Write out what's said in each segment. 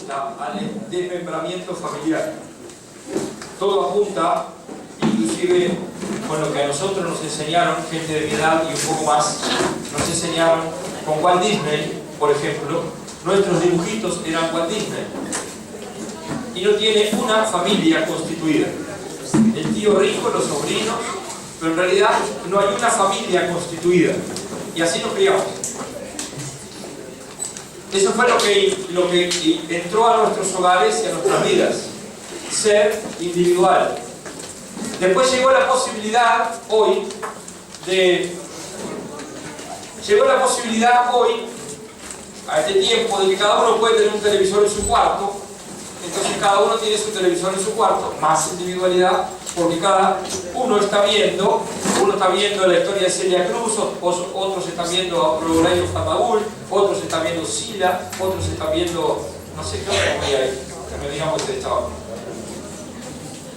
apunta al desmembramiento familiar. Todo apunta, inclusive con lo que a nosotros nos enseñaron, gente de mi edad y un poco más, nos enseñaron con Walt Disney, por ejemplo. Nuestros dibujitos eran Walt Disney. Y no tiene una familia constituida. El tío rico, los sobrinos, pero en realidad no hay una familia constituida. Y así nos criamos. Eso fue lo que entró a nuestros hogares y a nuestras vidas. Ser individual. Después llegó la posibilidad hoy, a este tiempo, de que cada uno puede tener un televisor en su cuarto. Entonces cada uno tiene su televisor en su cuarto, más individualidad, porque cada uno está viendo la historia de Celia Cruz, otros están viendo a Progreso Fataúl, otros están viendo Sila, otros están viendo, no sé qué otra comida hay, que me digamos que estaba.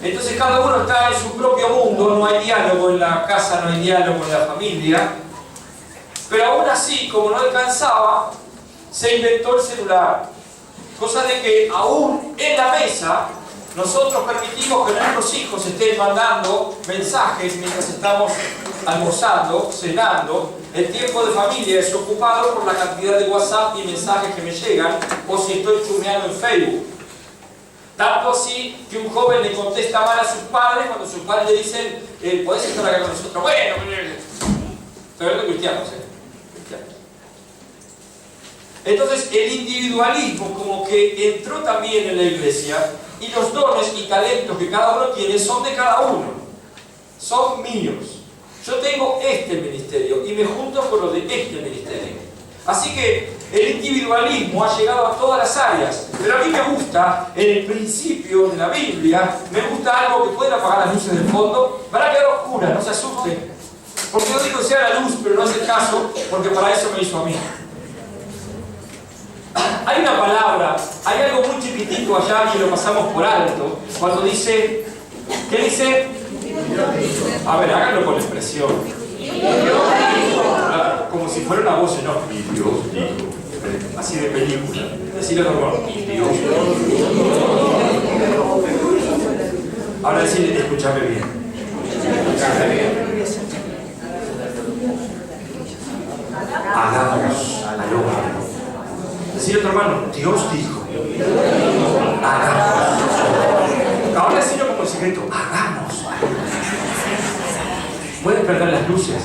Entonces cada uno está en su propio mundo, no hay diálogo en la casa, no hay diálogo en la familia, pero aún así, como no alcanzaba, se inventó el celular. Cosa de que aún en la mesa nosotros permitimos que nuestros hijos estén mandando mensajes mientras estamos almorzando, cenando. El tiempo de familia es ocupado por la cantidad de WhatsApp y mensajes que me llegan, o si estoy chusmeando en Facebook. Tanto así que un joven le contesta mal a sus padres cuando sus padres le dicen ¿podés estar acá con nosotros? Bueno, estoy hablando de cristianos, cristianos. Entonces el individualismo como que entró también en la iglesia, y los dones y talentos que cada uno tiene son de cada uno, son míos. Yo tengo este ministerio y me junto con los de este ministerio. Así que el individualismo ha llegado a todas las áreas, pero a mí me gusta, en el principio de la Biblia, me gusta algo que pueden apagar las luces del fondo, van a quedar oscuras, no se asusten, porque yo digo que sea la luz, pero no es el caso, porque para eso me hizo a mí. Hay una palabra, hay algo muy chiquitito allá que lo pasamos por alto, cuando dice, ¿qué dice? A ver, háganlo con expresión. Como si fuera una voz enorme. Mi Dios dijo, así de película. Decirle normal, mi Dios dijo. Ahora decirle, escúchame bien. Hagamos al hombre. Decirle a tu hermano, Dios dijo, hagamos. Ahora decirlo como el secreto, hagamos. Pueden perder las luces.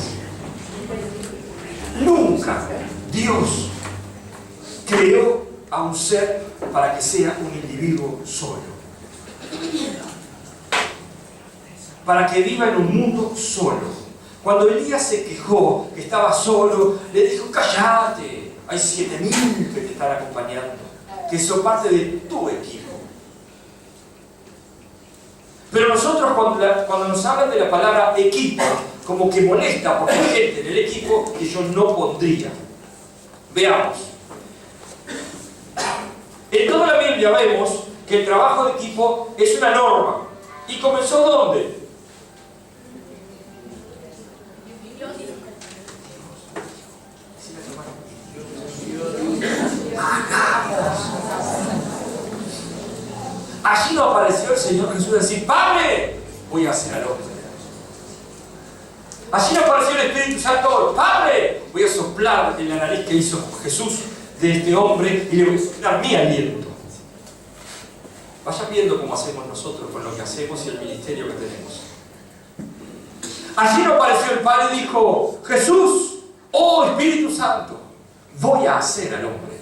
Nunca Dios creó a un ser para que sea un individuo solo. Para que viva en un mundo solo. Cuando Elías se quejó que estaba solo, le dijo, cállate. Hay 7.000 que te están acompañando, que son parte de tu equipo. Pero nosotros cuando nos hablan de la palabra equipo, como que molesta porque hay gente en el equipo que yo no pondría. Veamos. En toda la Biblia vemos que el trabajo de equipo es una norma. ¿Y comenzó dónde? Allí no apareció el Señor Jesús decir, Padre, voy a hacer al hombre. Allí no apareció el Espíritu Santo, Padre, voy a soplar en la nariz que hizo Jesús de este hombre y le voy a dar mi aliento. Vayan viendo cómo hacemos nosotros con lo que hacemos y el ministerio que tenemos. Allí no apareció el Padre y dijo, Jesús, oh Espíritu Santo, voy a hacer al hombre.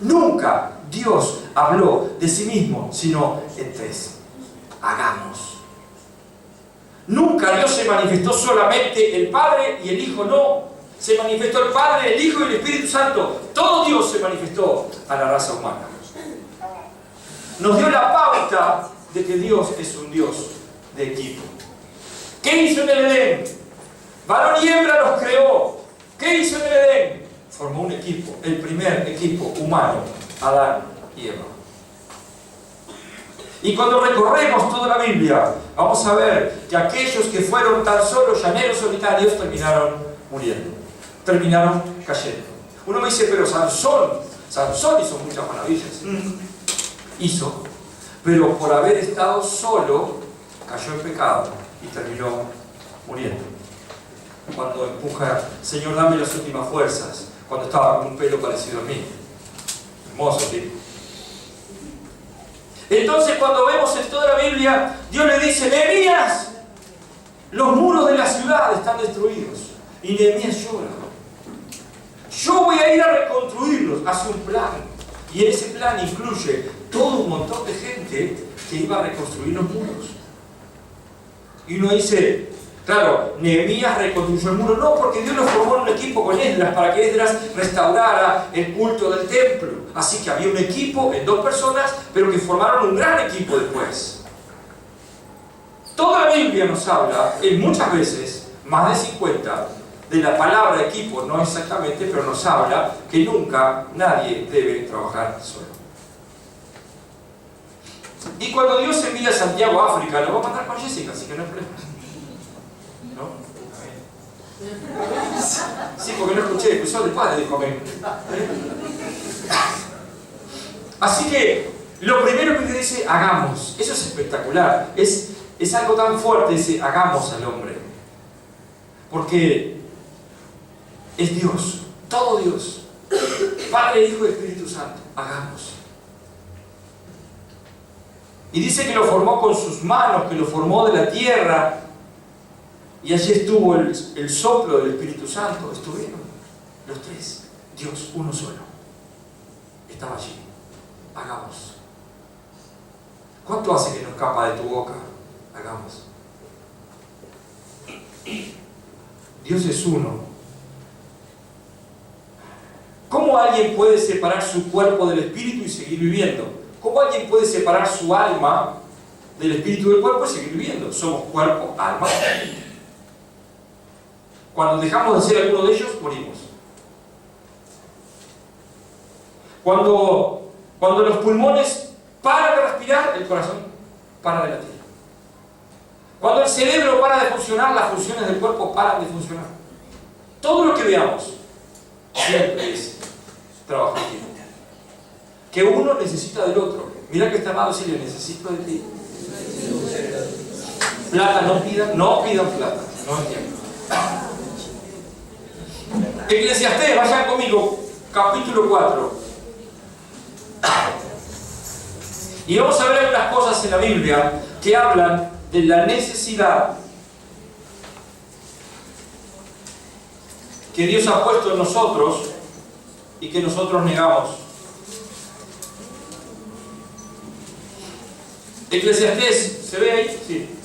Nunca Dios habló de sí mismo, sino en tres. Hagamos. Nunca Dios se manifestó solamente el Padre y el Hijo, no. Se manifestó el Padre, el Hijo y el Espíritu Santo. Todo Dios se manifestó a la raza humana. Nos dio la pauta de que Dios es un Dios de equipo. ¿Qué hizo en el Edén? Varón y hembra los creó. ¿Qué hizo en el Edén? Formó un equipo, el primer equipo humano, Adán y Eva. Y cuando recorremos toda la Biblia, vamos a ver que aquellos que fueron tan solo llaneros solitarios terminaron muriendo, terminaron cayendo. Uno me dice, pero Sansón hizo muchas maravillas. hizo, pero por haber estado solo, cayó en pecado y terminó muriendo. Cuando empuja, Señor, dame las últimas fuerzas, cuando estaba con un pelo parecido a mí. Hermoso tipo. Entonces, cuando vemos en toda la Biblia, Dios le dice: Nehemías, los muros de la ciudad están destruidos. Y Nehemías llora. Yo voy a ir a reconstruirlos. Hace un plan. Y ese plan incluye todo un montón de gente que iba a reconstruir los muros. Y uno dice, claro, Nehemías reconstruyó el muro. No, porque Dios lo formó en un equipo con Esdras para que Esdras restaurara el culto del templo. Así que había un equipo en 2 personas, pero que formaron un gran equipo después. Toda la Biblia nos habla, muchas veces, más de 50, de la palabra equipo, no exactamente, pero nos habla que nunca nadie debe trabajar solo. Y cuando Dios envía a Santiago a África, lo va a mandar con Jessica, así que no hay problema. ¿No? Sí, porque no escuché, escuchó del padre, dijo amén. Así que, lo primero que te dice, hagamos. Eso es espectacular. Es algo tan fuerte, ese hagamos al hombre. Porque es Dios, todo Dios. Padre, Hijo y Espíritu Santo. Hagamos. Y dice que lo formó con sus manos, que lo formó de la tierra. Y allí estuvo el soplo del Espíritu Santo. Estuvieron los 3. Dios, uno solo. Estaba allí. Hagamos. ¿Cuánto hace que no escapa de tu boca? Hagamos. Dios es uno. ¿Cómo alguien puede separar su cuerpo del espíritu y seguir viviendo? ¿Cómo alguien puede separar su alma del espíritu del cuerpo y seguir viviendo? Somos cuerpo, alma, espíritu. Cuando dejamos de ser alguno de ellos, morimos. Cuando los pulmones paran de respirar, el corazón para de latir. Cuando el cerebro para de funcionar, las funciones del cuerpo paran de funcionar. Todo lo que veamos siempre es trabajo en equipo. Que uno necesita del otro. Mira que está amado decirle, necesito de ti. Plata, no pidan plata. No entiendo. Eclesiastés, vayan conmigo, capítulo 4. Y vamos a ver algunas cosas en la Biblia que hablan de la necesidad que Dios ha puesto en nosotros y que nosotros negamos. Eclesiastés, ¿se ve ahí? Sí.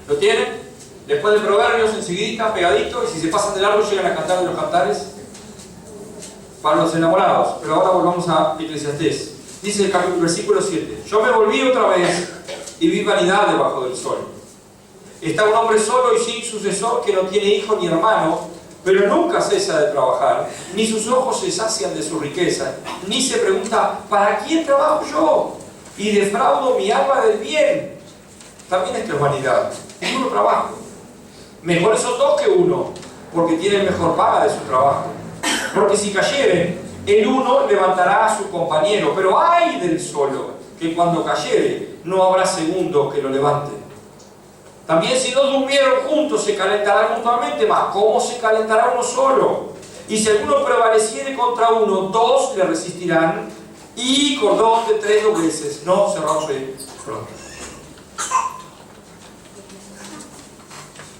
¿Lo tienen? Después de Proverbios, enseguidita, pegadito, y si se pasan de largo llegan a cantar de los cantares para los enamorados. Pero ahora volvamos a Eclesiastés. Dice el capítulo, versículo 7. Yo me volví otra vez y vi vanidad debajo del sol. Está un hombre solo y sin sucesor que no tiene hijo ni hermano, pero nunca cesa de trabajar, ni sus ojos se sacian de su riqueza, ni se pregunta, ¿para quién trabajo yo? Y defraudo mi alma del bien. También esto es vanidad. Es duro trabajo. Mejores son 2 que 1, porque tienen mejor paga de su trabajo. Porque si cayeren, el uno levantará a su compañero, pero ay del solo, que cuando cayere no habrá segundo que lo levante. También si 2 durmieron juntos se calentarán mutuamente, mas ¿cómo se calentará uno solo? Y si alguno prevaleciere contra uno, 2 le resistirán, y cordón de 3 dobleces no se rompe pronto.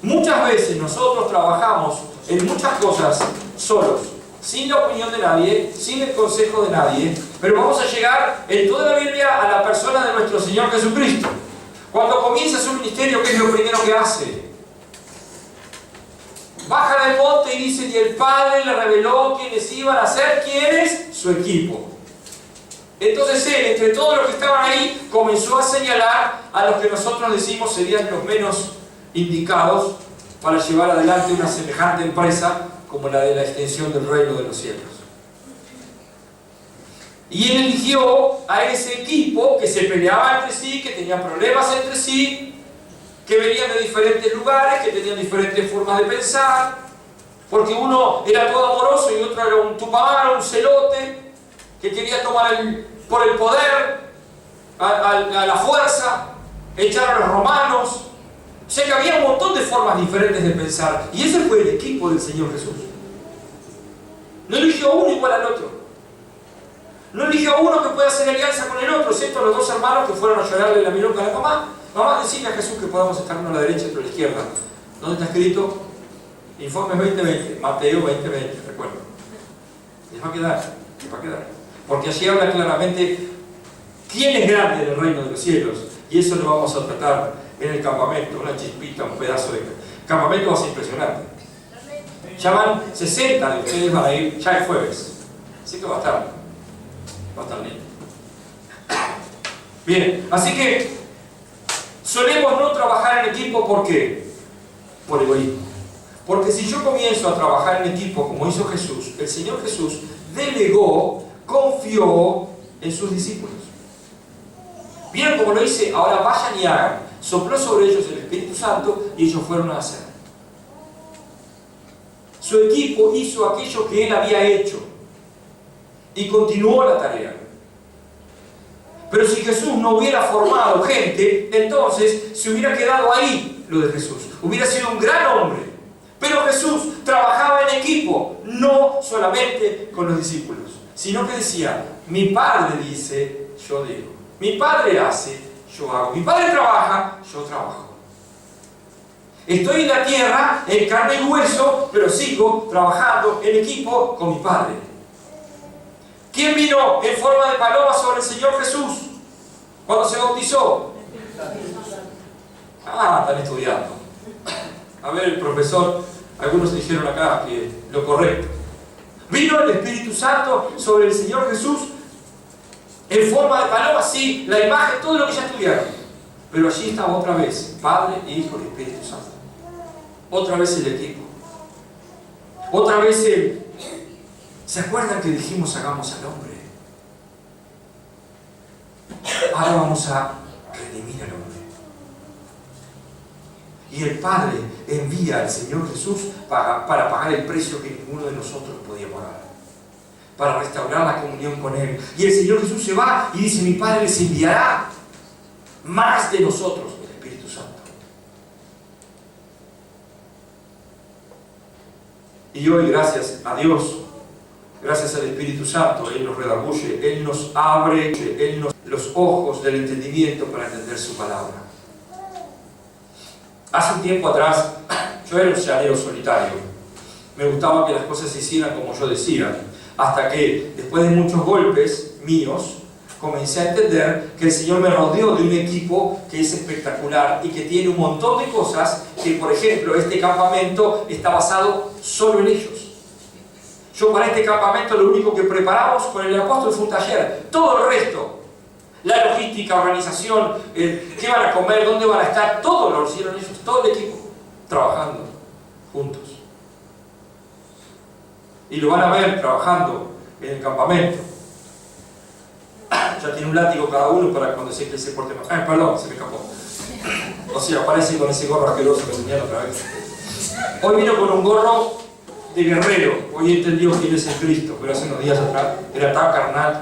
Muchas veces nosotros trabajamos en muchas cosas solos, sin la opinión de nadie, sin el consejo de nadie, pero vamos a llegar en toda la Biblia a la persona de nuestro Señor Jesucristo. Cuando comienza su ministerio, ¿qué es lo primero que hace? Baja del monte y dice, y el Padre le reveló quiénes iban a ser, ¿quiénes? Su equipo. Entonces él, entre todos los que estaban ahí, comenzó a señalar a los que nosotros decimos serían los menos indicados para llevar adelante una semejante empresa como la de la extensión del reino de los cielos. Y él eligió a ese equipo que se peleaba entre sí, que tenía problemas entre sí, que venían de diferentes lugares, que tenían diferentes formas de pensar, porque uno era todo amoroso y otro era un tupamaro, un celote, que quería tomar por el poder, a la fuerza, echar a los romanos. O sea que había un montón de formas diferentes de pensar. Y ese fue el equipo del Señor Jesús. No eligió uno igual al otro. No eligió uno que pueda hacer alianza con el otro, excepto los dos hermanos que fueron a llorarle la milonga a la mamá. Mamá, decirle a Jesús que podamos estar uno a la derecha y otro a la izquierda. ¿Dónde está escrito? Informes 2020, Mateo 2020, recuerdo. Les va a quedar, les va a quedar. Porque allí habla claramente quién es grande en el reino de los cielos. Y eso lo vamos a tratar en el campamento, una chispita, un pedazo de campamento. Va a ser impresionante. Ya van 60 de ustedes, van a ir ya el jueves. Así que va a estar lindo. Bien, así que solemos no trabajar en equipo. ¿Por qué? Por egoísmo. Porque si yo comienzo a trabajar en equipo como hizo Jesús, el Señor Jesús delegó, confió en sus discípulos. ¿Vieron cómo lo dice? Ahora vayan y hagan. Sopló sobre ellos el Espíritu Santo y ellos fueron a hacer. Su equipo hizo aquello que él había hecho y continuó la tarea. Pero si Jesús no hubiera formado gente, entonces se hubiera quedado ahí lo de Jesús. Hubiera sido un gran hombre. Pero Jesús trabajaba en equipo, no solamente con los discípulos, sino que decía: mi Padre dice, yo digo. Mi Padre hace, yo hago. Mi Padre trabaja, yo trabajo. Estoy en la tierra, en carne y hueso, pero sigo trabajando en equipo con mi Padre. ¿Quién vino en forma de paloma sobre el Señor Jesús cuando se bautizó? Están estudiando. A ver, el profesor, algunos dijeron acá que lo correcto. Vino el Espíritu Santo sobre el Señor Jesús en forma de paloma, sí, la imagen, todo lo que ya estudiaron. Pero allí estaba otra vez, Padre, Hijo y Espíritu Santo. Otra vez el equipo. Otra vez el... ¿Se acuerdan que dijimos hagamos al hombre? Ahora vamos a redimir al hombre. Y el Padre envía al Señor Jesús para pagar el precio que ninguno de nosotros podía pagar, para restaurar la comunión con Él. Y el Señor Jesús se va y dice: mi Padre les enviará más de nosotros, el Espíritu Santo. Y hoy, gracias a Dios, gracias al Espíritu Santo, Él nos redarguye, Él nos abre, Él nos los ojos del entendimiento para entender su palabra. Hace un tiempo atrás, yo era un llanero solitario. Me gustaba que las cosas se hicieran como yo decía, hasta que, después de muchos golpes míos, comencé a entender que el Señor me rodeó de un equipo que es espectacular y que tiene un montón de cosas que, por ejemplo, este campamento está basado solo en ellos. Yo para este campamento lo único que preparamos con el apóstol fue un taller. Todo el resto, la logística, organización, qué van a comer, dónde van a estar, todo lo hicieron ellos, todo el equipo, trabajando juntos. Y lo van a ver trabajando en el campamento. Ya tiene un látigo cada uno para cuando se porte mal. Perdón, se me escapó. O sea, aparece con ese gorro asqueroso que tenía otra vez. Hoy vino con un gorro de guerrero. Hoy entendió quién es el Cristo, pero hace unos días atrás era tan carnal,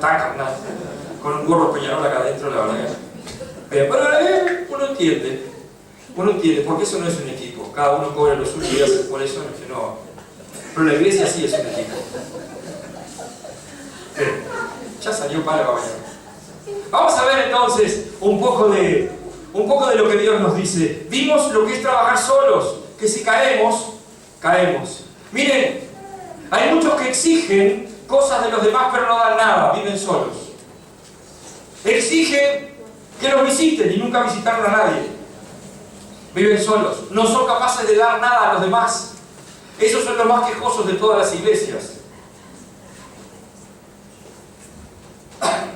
con un gorro Peñarol acá adentro, la verdad. Pero uno entiende, porque eso no es un equipo. Cada uno cobra lo suyo y hace por eso, no. Pero la iglesia sí es un equipo. Ya salió para mañana. Vamos a ver entonces un poco de lo que Dios nos dice. Vimos lo que es trabajar solos, que si caemos. Miren, hay muchos que exigen cosas de los demás pero no dan nada, viven solos. Exigen que los visiten y nunca visitaron a nadie. Viven solos, no son capaces de dar nada a los demás. Esos son los más quejosos de todas las iglesias.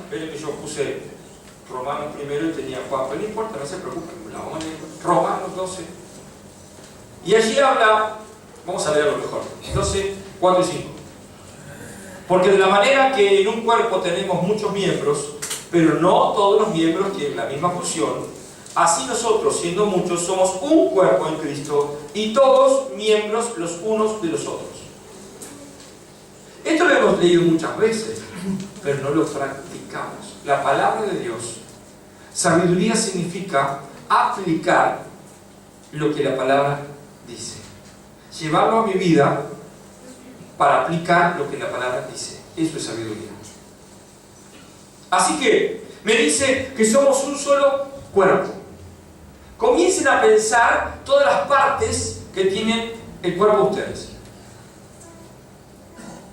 Esperen que yo puse Romanos primero y tenía Juan, pero no importa, no se preocupen, la vamos a leer. Romanos 12. Y allí habla, vamos a leerlo mejor, 12, 4 y 5. Porque de la manera que en un cuerpo tenemos muchos miembros, pero no todos los miembros tienen la misma función, así nosotros, siendo muchos, somos un cuerpo en Cristo y todos miembros los unos de los otros. Esto lo hemos leído muchas veces, pero no lo practicamos. La palabra de Dios, sabiduría significa aplicar lo que la palabra dice. Llevarlo a mi vida para aplicar lo que la palabra dice. Eso es sabiduría. Así que me dice que somos un solo cuerpo. Comiencen a pensar todas las partes que tienen el cuerpo de ustedes.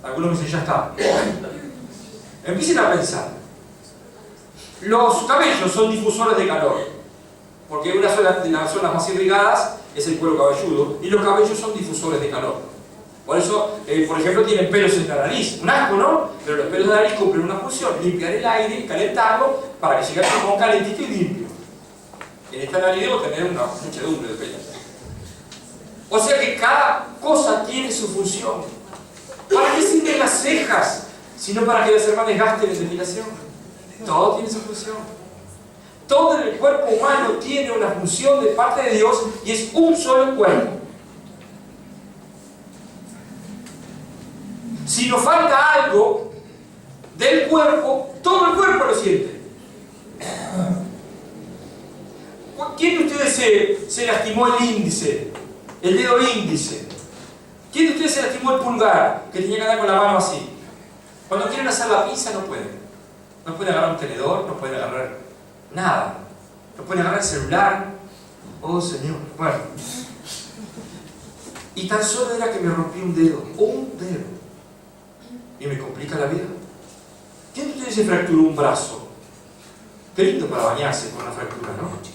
Algunos me dicen, ya está. Empiecen a pensar. Los cabellos son difusores de calor, porque una de las zonas más irrigadas es el cuero cabelludo, y los cabellos son difusores de calor. Por eso, por ejemplo, tienen pelos en la nariz. Un asco, ¿no? Pero los pelos de la nariz cumplen una función: limpiar el aire, calentarlo, para que llegue como calentito y limpio. En esta nariz debo tener una muchedumbre de pelos. O sea que cada cosa tiene su función. ¿Para qué sirven las cejas? Sino para que las hermanas gasten en depilación. Todo tiene su función. Todo en el cuerpo humano tiene una función de parte de Dios y es un solo cuerpo. Si nos falta algo del cuerpo, todo el cuerpo lo siente. ¿Quién de ustedes se lastimó el índice? El dedo índice. ¿Quién de ustedes se lastimó el pulgar? Que tenía que andar con la mano así. Cuando quieren hacer la pizza no pueden. No pueden agarrar un tenedor, no pueden agarrar nada. No pueden agarrar el celular. Oh Señor. Bueno. Y tan solo era que me rompí un dedo. Un dedo. Y me complica la vida. ¿Quién de ustedes se fracturó un brazo? Qué lindo para bañarse con una fractura, ¿no?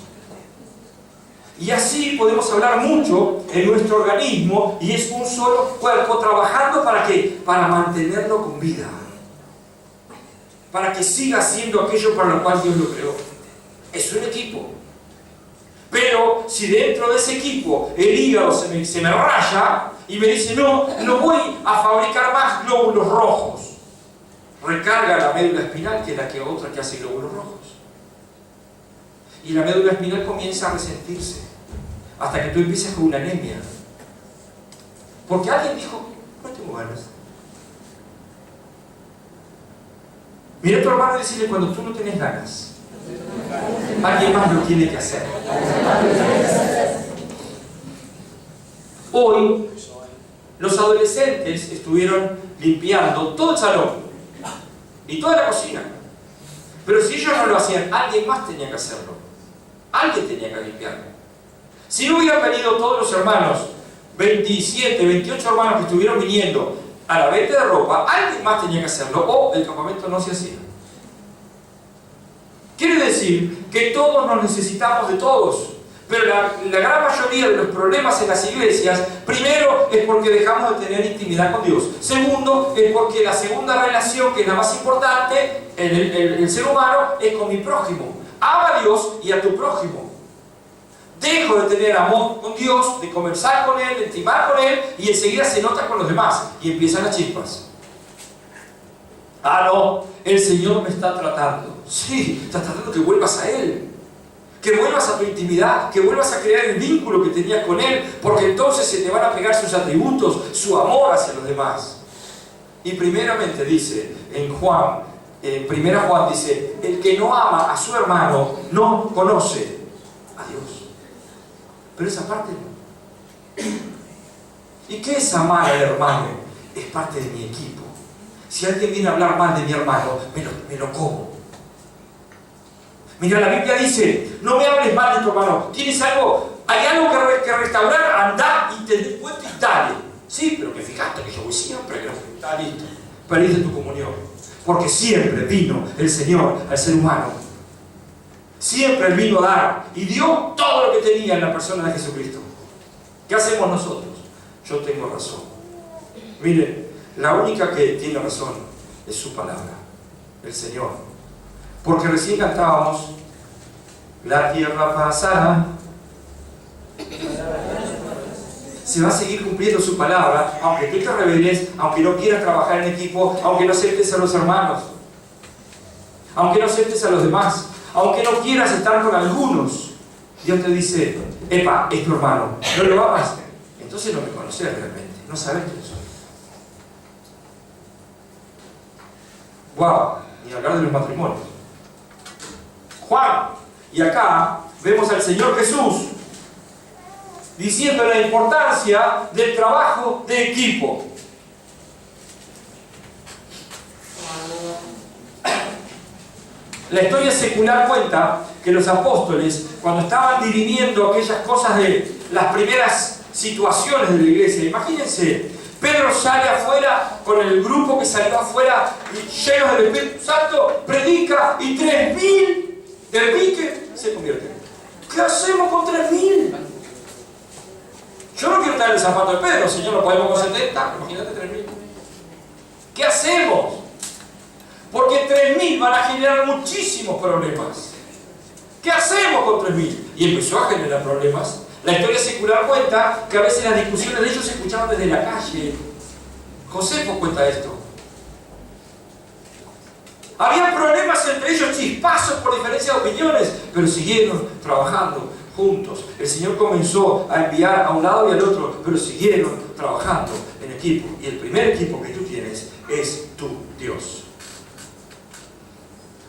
Y así podemos hablar mucho en nuestro organismo, y es un solo cuerpo trabajando ¿para qué? Para mantenerlo con vida. Para que siga siendo aquello para lo cual Dios lo creó. Es un equipo. Pero si dentro de ese equipo el hígado se me raya y me dice, no voy a fabricar más glóbulos rojos, recarga la médula espinal, que es la otra que hace glóbulos rojos. Y la médula espinal comienza a resentirse hasta que tú empiezas con una anemia. Porque alguien dijo, no tengo ganas. Mira a tu hermano y decirle, cuando tú no tienes ganas, alguien más lo tiene que hacer. Hoy, los adolescentes estuvieron limpiando todo el salón y toda la cocina. Pero si ellos no lo hacían, alguien más tenía que hacerlo. Alguien tenía que limpiarlo. Si no hubieran venido todos los hermanos, 27, 28 hermanos que estuvieron viniendo a la venta de ropa, alguien más tenía que hacerlo, o el campamento no se hacía. Quiere decir que todos nos necesitamos de todos, pero la gran mayoría de los problemas en las iglesias, primero es porque dejamos de tener intimidad con Dios. Segundo, es porque la segunda relación, que es la más importante en el ser humano, es con mi prójimo. Ama a Dios y a tu prójimo. Dejo de tener amor con Dios, de conversar con Él, de intimar con Él, y enseguida se nota con los demás y empiezan las chispas. Ah, no, el Señor me está tratando. Sí, está tratando que vuelvas a Él, que vuelvas a tu intimidad, que vuelvas a crear el vínculo que tenías con Él, porque entonces se te van a pegar sus atributos, su amor hacia los demás. Y primeramente dice en Juan, en 1 Juan dice, el que no ama a su hermano no conoce a Dios. Pero esa parte no. ¿Y qué es amar al hermano? Es parte de mi equipo. Si alguien viene a hablar mal de mi hermano, me lo como. Mira, la Biblia dice, no me hables mal de tu hermano. ¿Tienes algo? ¿Hay algo que restaurar? Andá y te des cuenta y dale. Sí, pero que fijaste que yo voy siempre, que no está listo. Perdiste tu comunión. Porque siempre vino el Señor al ser humano. Siempre Él vino a dar y dio todo lo que tenía en la persona de Jesucristo. ¿Qué hacemos nosotros? Yo tengo razón. Miren, la única que tiene razón es su palabra, el Señor. Porque recién cantábamos, la tierra pasará, se va a seguir cumpliendo su palabra, aunque tú te rebeles, aunque no quieras trabajar en equipo, aunque no aceptes a los hermanos, aunque no aceptes a los demás, aunque no quieras estar con algunos, Dios te dice, epa, es tu hermano, no lo amas, entonces no me conoces realmente, no sabes quién soy. Wow, ni hablar de los matrimonios. Juan, y acá vemos al Señor Jesús diciendo la importancia del trabajo de equipo. La historia secular cuenta que los apóstoles, cuando estaban dirimiendo aquellas cosas de las primeras situaciones de la iglesia, imagínense, Pedro sale afuera con el grupo que salió afuera llenos del Espíritu Santo, predica y 3.000 del pique se convierten. ¿Qué hacemos con 3.000? Yo no quiero estar en el zapato de Pedro, Señor, lo podemos con 70, imagínate 3.000. ¿Qué hacemos? Porque 3.000 van a generar muchísimos problemas. ¿Qué hacemos con 3.000? Y empezó a generar problemas. La historia secular cuenta que a veces las discusiones de ellos se escuchaban desde la calle. Josefo cuenta esto. Había problemas entre ellos, chispazos por diferencia de opiniones, pero siguieron trabajando juntos. El Señor comenzó a enviar a un lado y al otro, pero siguieron trabajando en equipo. Y el primer equipo que tú tienes es tu Dios.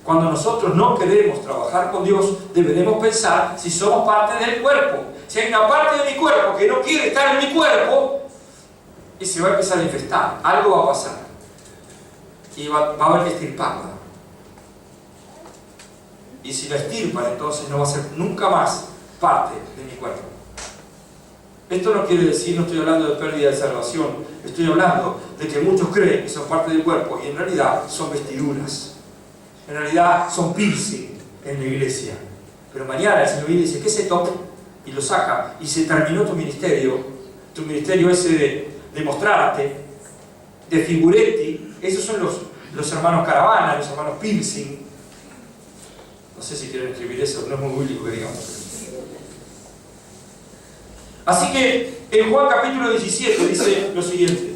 Cuando nosotros no queremos trabajar con Dios, deberemos pensar si somos parte del cuerpo. Si hay una parte de mi cuerpo que no quiere estar en mi cuerpo, y se va a empezar a infestar, algo va a pasar. Y va a haber que extirparla. Y si la extirpan, entonces no va a ser nunca más parte de mi cuerpo. Esto no quiere decir, no estoy hablando de pérdida de salvación, estoy hablando de que muchos creen que son parte del cuerpo y en realidad son vestiduras. En realidad son piercing en la iglesia. Pero mañana el Señor viene y dice, ¿qué es esto? Y lo saca. Y se terminó tu ministerio ese de mostrarte, de figuretti. Esos son los hermanos caravana, los hermanos piercing. No sé si quieren escribir eso, no es muy bíblico que digamos. Así que en Juan capítulo 17 dice lo siguiente.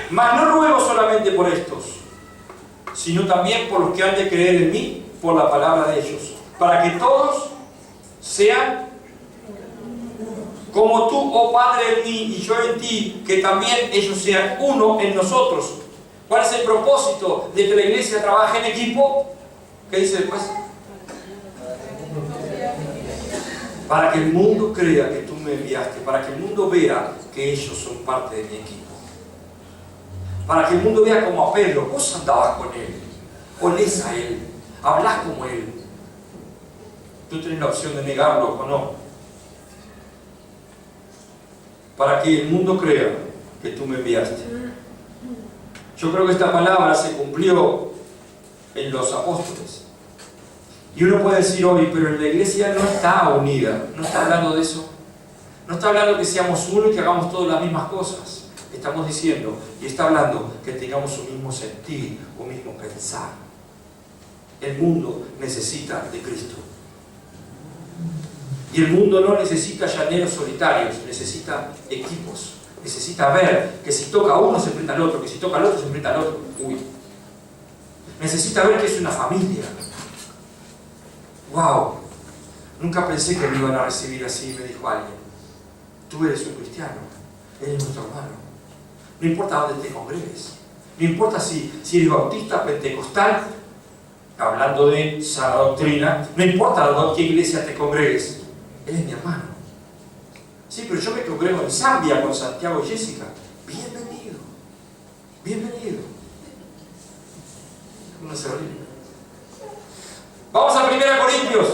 Mas no ruego solamente por estos, sino también por los que han de creer en mí, por la palabra de ellos, para que todos sean como tú, oh Padre, en mí y yo en ti, que también ellos sean uno en nosotros. ¿Cuál es el propósito de que la iglesia trabaje en equipo? ¿Qué dice después? Para que el mundo crea que tú me enviaste, para que el mundo vea que ellos son parte de mi equipo. Para que el mundo vea como a Pedro, vos andabas con él, olés a él, hablás como él. Tú tienes la opción de negarlo o no. Para que el mundo crea que tú me enviaste. Yo creo que esta palabra se cumplió en los apóstoles. Y uno puede decir hoy, pero en la iglesia no está unida. No está hablando de eso. No está hablando que seamos uno y que hagamos todas las mismas cosas. Estamos diciendo, y está hablando, que tengamos un mismo sentir, un mismo pensar. El mundo necesita de Cristo. Y el mundo no necesita llaneros solitarios, necesita equipos. Necesita ver que si toca a uno se enfrenta al otro, que si toca al otro se enfrenta al otro. Uy. Necesita ver que es una familia. ¡Wow! Nunca pensé que me iban a recibir así, me dijo alguien. Tú eres un cristiano, eres nuestro hermano. No importa dónde te congregues. No importa si eres bautista, pentecostal, hablando de sana doctrina, no importa a qué iglesia te congregues. Él es mi hermano. Sí, pero yo me congrego en Zambia con Santiago y Jessica. Bienvenido. Bienvenido. No se ríe. Vamos a 1 Corintios.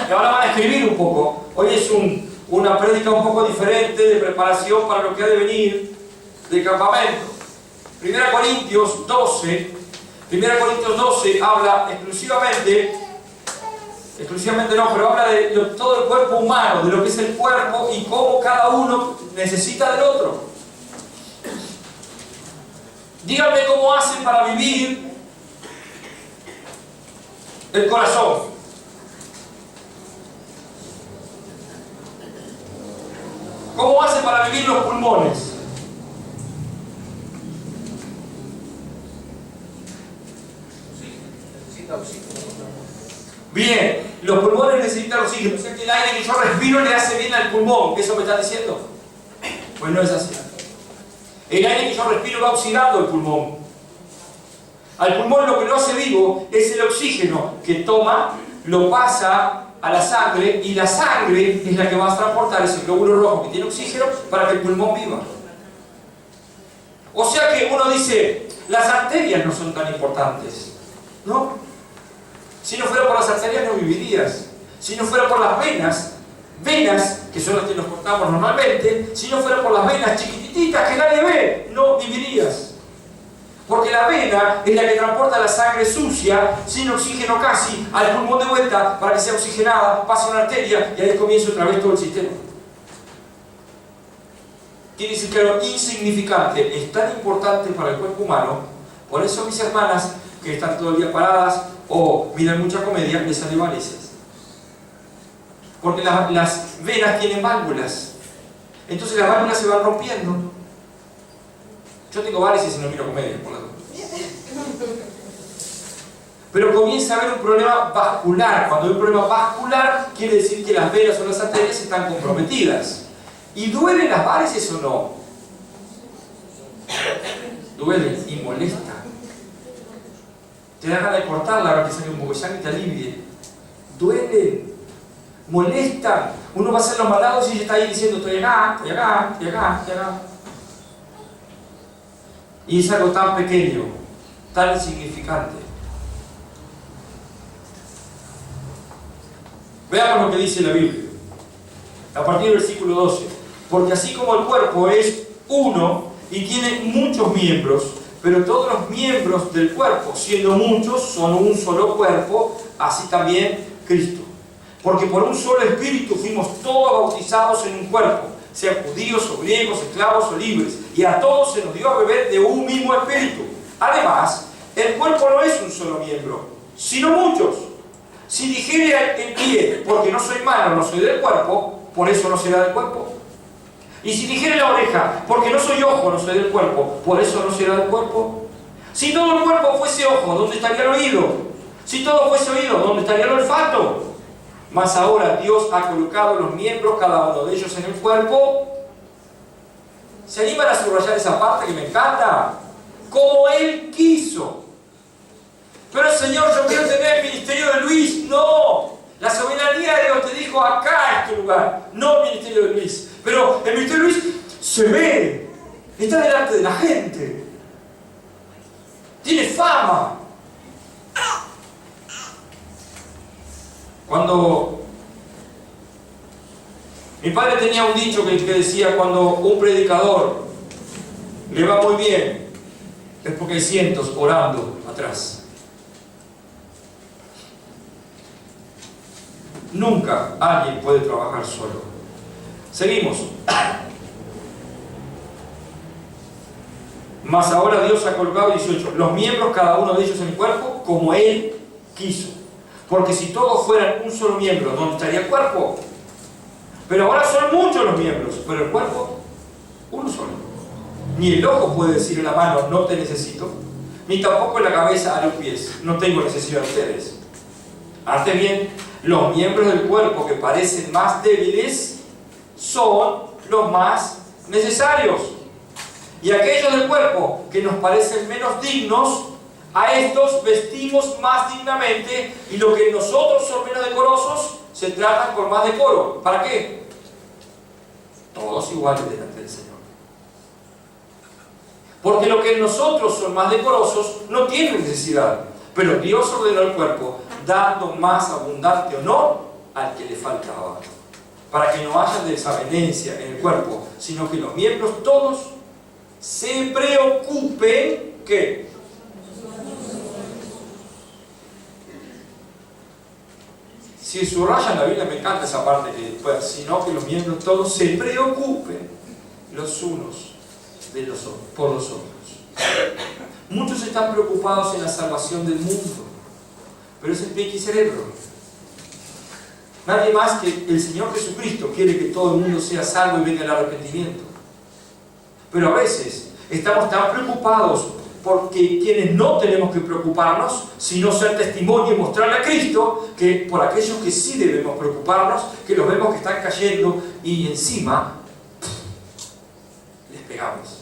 Y ahora van a escribir un poco. Hoy es una prédica un poco diferente de preparación para lo que ha de venir del campamento. 1 Corintios 12. 1 Corintios 12 habla exclusivamente no, pero habla de todo el cuerpo humano, de lo que es el cuerpo y cómo cada uno necesita del otro. Díganme cómo hacen para vivir el corazón. ¿Cómo hace para vivir los pulmones? Necesita oxígeno. Bien, los pulmones necesitan oxígeno. O sea que el aire que yo respiro le hace bien al pulmón. ¿Eso me está diciendo? Pues no es así. El aire que yo respiro va oxidando el pulmón. Al pulmón lo que lo hace vivo es el oxígeno que toma, lo pasa a la sangre, y la sangre es la que va a transportar ese glóbulo rojo que tiene oxígeno para que el pulmón viva. O sea que uno dice, las arterias no son tan importantes. ¿No? Si no fuera por las arterias no vivirías. Si no fuera por las venas, que son las que nos cortamos normalmente, si no fuera por las venas chiquititas que nadie ve, no vivirías. Porque la vena es la que transporta la sangre sucia, sin oxígeno casi, al pulmón de vuelta para que sea oxigenada, pase una arteria y ahí comienza otra vez todo el sistema. Quiere decir que lo insignificante es tan importante para el cuerpo humano. Por eso mis hermanas que están todo el día paradas o miran mucha comedia les salen varices. Porque las venas tienen válvulas. Entonces las válvulas se van rompiendo. Yo tengo varices y no miro comedia, por la duda. Pero comienza a haber un problema vascular. Cuando hay un problema vascular, quiere decir que las venas o las arterias están comprometidas. ¿Y duelen las varices o no? Duelen y molestan. Te da ganas de cortarla para que salga un poco de sangre y te alivie. Duelen, molestan. Uno va a hacer los mandados y está ahí diciendo: estoy acá, estoy acá, estoy acá, estoy acá. Y es algo tan pequeño, tan insignificante. Veamos lo que dice la Biblia. A partir del versículo 12. Porque así como el cuerpo es uno y tiene muchos miembros, pero todos los miembros del cuerpo, siendo muchos, son un solo cuerpo, así también Cristo. Porque por un solo espíritu fuimos todos bautizados en un cuerpo, sean judíos o griegos, esclavos o libres, y a todos se nos dio a beber de un mismo espíritu. Además, el cuerpo no es un solo miembro, sino muchos. Si dijere el pie, porque no soy mano, no soy del cuerpo, por eso no será del cuerpo. Y si dijere la oreja, porque no soy ojo, no soy del cuerpo, por eso no será del cuerpo. Si todo el cuerpo fuese ojo, ¿dónde estaría el oído? Si todo fuese oído, ¿dónde estaría el olfato? Mas ahora Dios ha colocado los miembros, cada uno de ellos en el cuerpo. ¿Se animan a subrayar esa parte que me encanta? Como Él quiso. Pero Señor, yo quiero tener el ministerio de Luis. No. La soberanía de Dios te dijo: acá es tu lugar. No el ministerio de Luis. Pero el ministerio de Luis se ve. Está delante de la gente. Tiene fama. Cuando mi padre tenía un dicho que decía: cuando un predicador le va muy bien, es porque hay cientos orando atrás. Nunca alguien puede trabajar solo. Seguimos. Mas ahora Dios ha colocado 18 los miembros, cada uno de ellos en el cuerpo, como Él quiso. Porque si todos fueran un solo miembro, ¿dónde estaría el cuerpo? Pero ahora son muchos los miembros, pero el cuerpo, uno solo. Ni el ojo puede decir a la mano: no te necesito, ni tampoco la cabeza a los pies: no tengo necesidad de ustedes. Antes bien, los miembros del cuerpo que parecen más débiles son los más necesarios. Y aquellos del cuerpo que nos parecen menos dignos, a estos vestimos más dignamente, y los que en nosotros son menos decorosos se tratan con más decoro. ¿Para qué? Todos iguales delante del Señor. Porque los que en nosotros son más decorosos no tienen necesidad, pero Dios ordenó el cuerpo dando más abundante honor al que le faltaba, para que no haya desavenencia en el cuerpo, sino que los miembros todos se preocupen, ¿qué? Si subrayan la Biblia, me encanta esa parte, sino que los miembros todos se preocupen los unos por los otros. Muchos están preocupados en la salvación del mundo, pero es el pique y cerebro. Nadie más que el Señor Jesucristo quiere que todo el mundo sea salvo y venga el arrepentimiento. Pero a veces estamos tan preocupados porque quienes no tenemos que preocuparnos, sino ser testimonio y mostrarle a Cristo que por aquellos que sí debemos preocuparnos, que los vemos que están cayendo y encima les pegamos.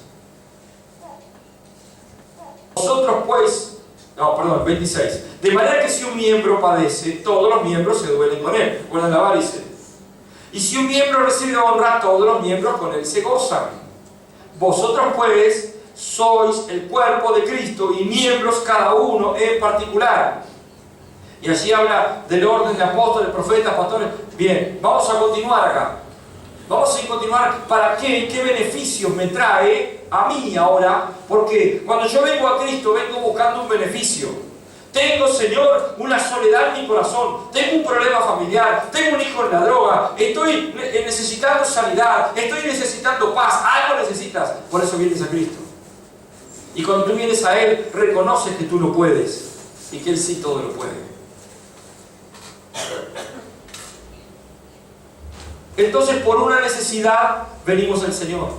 Nosotros pues, 26. De manera que si un miembro padece, todos los miembros se duelen con él. Recuerdan la varice. Y si un miembro recibe honra, todos los miembros con él se gozan. Vosotros pues sois el cuerpo de Cristo y miembros cada uno en particular. Y allí habla del orden de apóstoles, profetas, pastores. Bien, vamos a continuar acá. Vamos a continuar. ¿Para qué? ¿Qué beneficios me trae a mí ahora? Porque cuando yo vengo a Cristo, vengo buscando un beneficio. Tengo, Señor, una soledad en mi corazón. Tengo un problema familiar. Tengo un hijo en la droga. Estoy necesitando sanidad. Estoy necesitando paz. Algo necesitas. Por eso vienes a Cristo. Y cuando tú vienes a Él, reconoces que tú no puedes. Y que Él sí todo lo puede. Entonces, por una necesidad, venimos al Señor.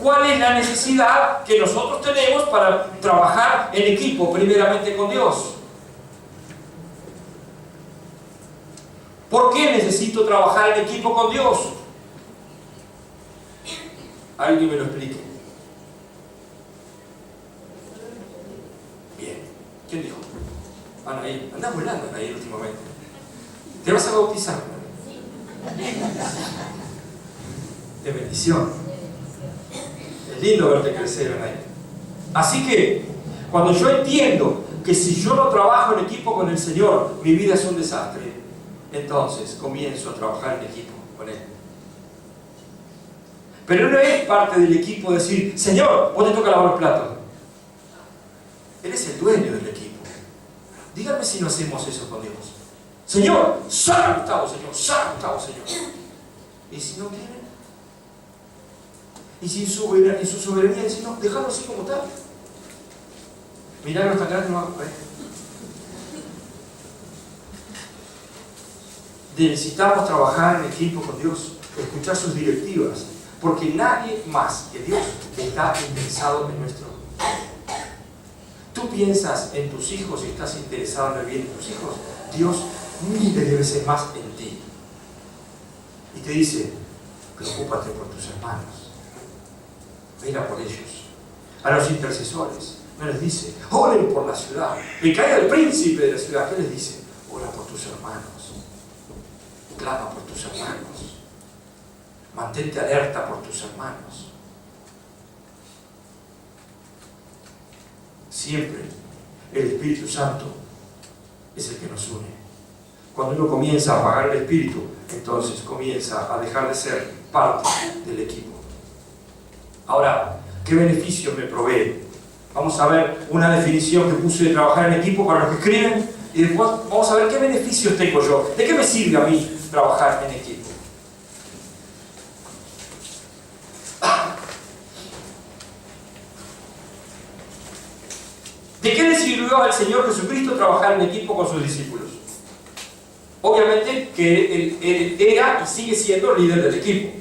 ¿Cuál es la necesidad que nosotros tenemos para trabajar en equipo, primeramente con Dios? ¿Por qué necesito trabajar en equipo con Dios? Alguien me lo explique. Bien. ¿Quién dijo? Anaí. Andás volando, Anaí, últimamente. ¿Te vas a bautizar? De bendición. Es lindo verte crecer, Anaí. Así que, cuando yo entiendo que si yo no trabajo en equipo con el Señor, mi vida es un desastre, entonces comienzo a trabajar en equipo con Él. Pero no es parte del equipo decir, Señor, vos te toca lavar los platos. Él es el dueño del equipo. Díganme si no hacemos eso con Dios. Señor, sana a Gustavo, Señor, sana a Gustavo, Señor. ¿Y si no quieren? Y si en su soberanía dice, no, déjalo así como está. Milagros tan grandes no va a haber. Necesitamos trabajar en equipo con Dios, escuchar sus directivas, porque nadie más que Dios está interesado en nuestro bien. Tú piensas en tus hijos y estás interesado en el bien de tus hijos, Dios miles de veces más en ti. Y te dice, preocúpate por tus hermanos, mira por ellos. A los intercesores no les dice, oren por la ciudad, que caiga el príncipe de la ciudad. ¿Qué les dice? Ora por tus hermanos. Clama por tus hermanos. Mantente alerta por tus hermanos. Siempre el Espíritu Santo es el que nos une. Cuando uno comienza a apagar el Espíritu, entonces comienza a dejar de ser parte del equipo. Ahora, ¿qué beneficios me provee? Vamos a ver una definición que puse de trabajar en equipo para los que escriben y después vamos a ver qué beneficios tengo yo. ¿De qué me sirve a mí trabajar en equipo? ¿De qué le sirvió al Señor Jesucristo trabajar en equipo con sus discípulos? Obviamente que él era y sigue siendo líder del equipo.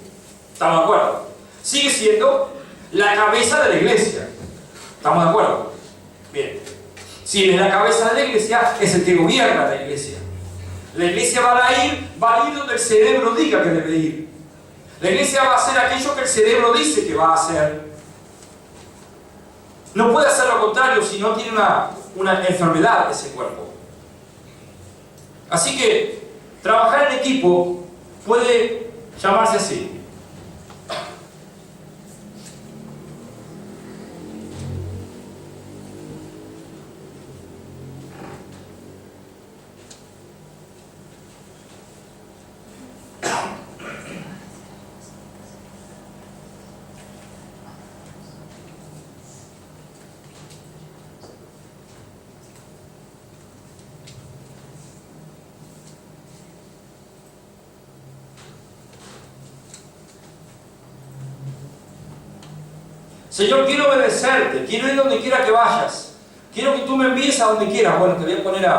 ¿Estamos de acuerdo? Sigue siendo la cabeza de la iglesia. ¿Estamos de acuerdo? Bien. Si él es la cabeza de la iglesia, es el que gobierna la iglesia. La iglesia va a ir donde el cerebro diga que debe ir. La iglesia va a hacer aquello que el cerebro dice que va a hacer. No puede hacer lo contrario si no tiene una enfermedad ese cuerpo. Así que trabajar en equipo puede llamarse así. Señor, quiero obedecerte, quiero ir donde quiera que vayas, quiero que tú me envíes a donde quieras. Bueno, te voy a poner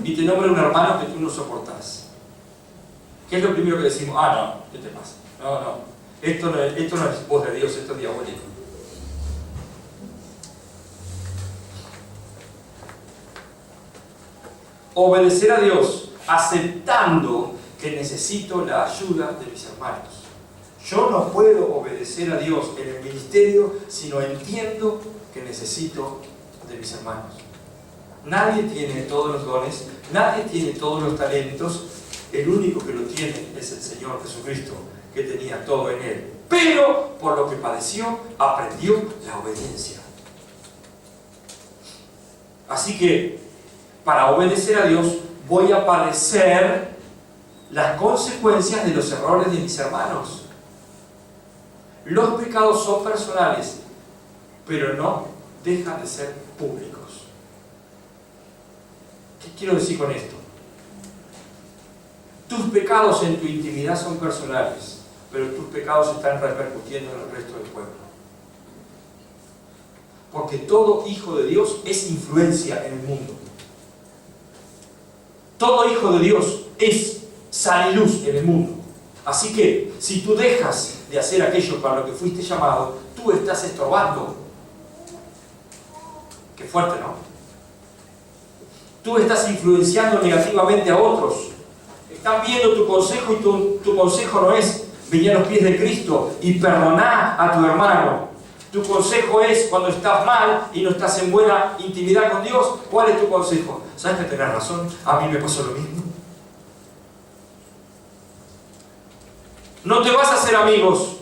y te nombro un hermano que tú no soportás. ¿Qué es lo primero que decimos? Ah, no, ¿qué te pasa? No, esto no es voz de Dios, esto es diabólico. obedecer a Dios aceptando que necesito la ayuda de mis hermanos. Yo no puedo obedecer a Dios en el ministerio si no entiendo que necesito de mis hermanos. Nadie tiene todos los dones, nadie tiene todos los talentos. El único que lo tiene es el Señor Jesucristo, que tenía todo en Él. Pero por lo que padeció, aprendió la obediencia. Así que, para obedecer a Dios, voy a padecer las consecuencias de los errores de mis hermanos. Los pecados son personales, pero no dejan de ser públicos. ¿Qué quiero decir con esto? Tus pecados en tu intimidad son personales, pero tus pecados están repercutiendo en el resto del pueblo. Porque todo hijo de Dios es influencia en el mundo. Todo hijo de Dios es sal y luz en el mundo. Así que, si tú dejas de hacer aquello para lo que fuiste llamado, tú estás estorbando. Qué fuerte, ¿no? Tú estás influenciando negativamente a otros. Están viendo tu consejo y tu consejo no es venir a los pies de Cristo y perdonar a tu hermano. Tu consejo es cuando estás mal y no estás en buena intimidad con Dios. ¿Cuál es tu consejo? ¿Sabes que tenés razón? A mí me pasó lo mismo. No te vas a hacer amigos,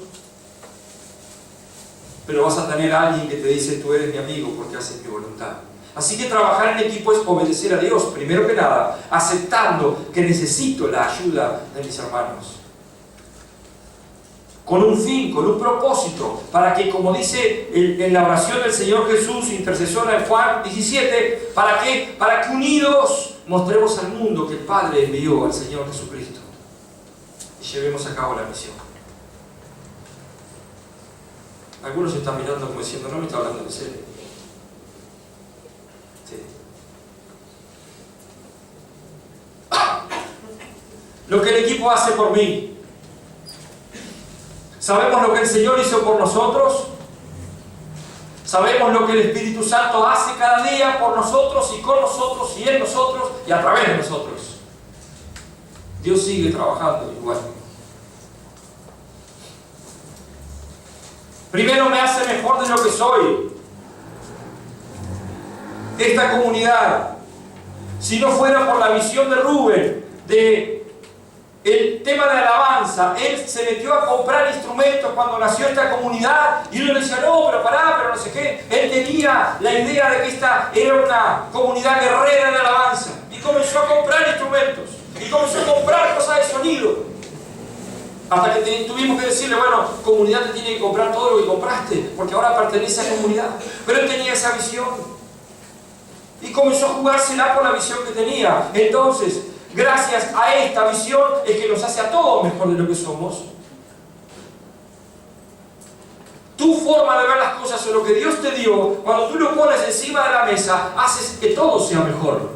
pero vas a tener a alguien que te dice: tú eres mi amigo porque haces mi voluntad. Así que trabajar en equipo es obedecer a Dios, primero que nada, aceptando que necesito la ayuda de mis hermanos. Con un fin, con un propósito, para que, como dice en la oración del Señor Jesús, intercesora de Juan 17, ¿para qué? Para que unidos mostremos al mundo que el Padre envió al Señor Jesucristo y llevemos a cabo la misión. Algunos se están mirando como diciendo: no me está hablando en serio. Sí. Lo que el equipo hace por mí. ¿Sabemos lo que el Señor hizo por nosotros? ¿Sabemos lo que el Espíritu Santo hace cada día por nosotros y con nosotros y en nosotros y a través de nosotros? Dios sigue trabajando igual. Primero me hace mejor de lo que soy. Esta comunidad, si no fuera por la visión de Rubén, de el tema de alabanza, él se metió a comprar instrumentos cuando nació esta comunidad y uno le decía: no, pero pará, pero no sé qué. Él tenía la idea de que esta era una comunidad guerrera de alabanza y comenzó a comprar instrumentos y comenzó a comprar cosas de sonido, hasta que tuvimos que decirle: bueno, comunidad, te tiene que comprar todo lo que compraste porque ahora pertenece a la comunidad. Pero él tenía esa visión y comenzó a jugársela por la visión que tenía. Entonces, gracias a esta visión es que nos hace a todos mejor de lo que somos. Tu forma de ver las cosas o lo que Dios te dio, cuando tú lo pones encima de la mesa, haces que todo sea mejor.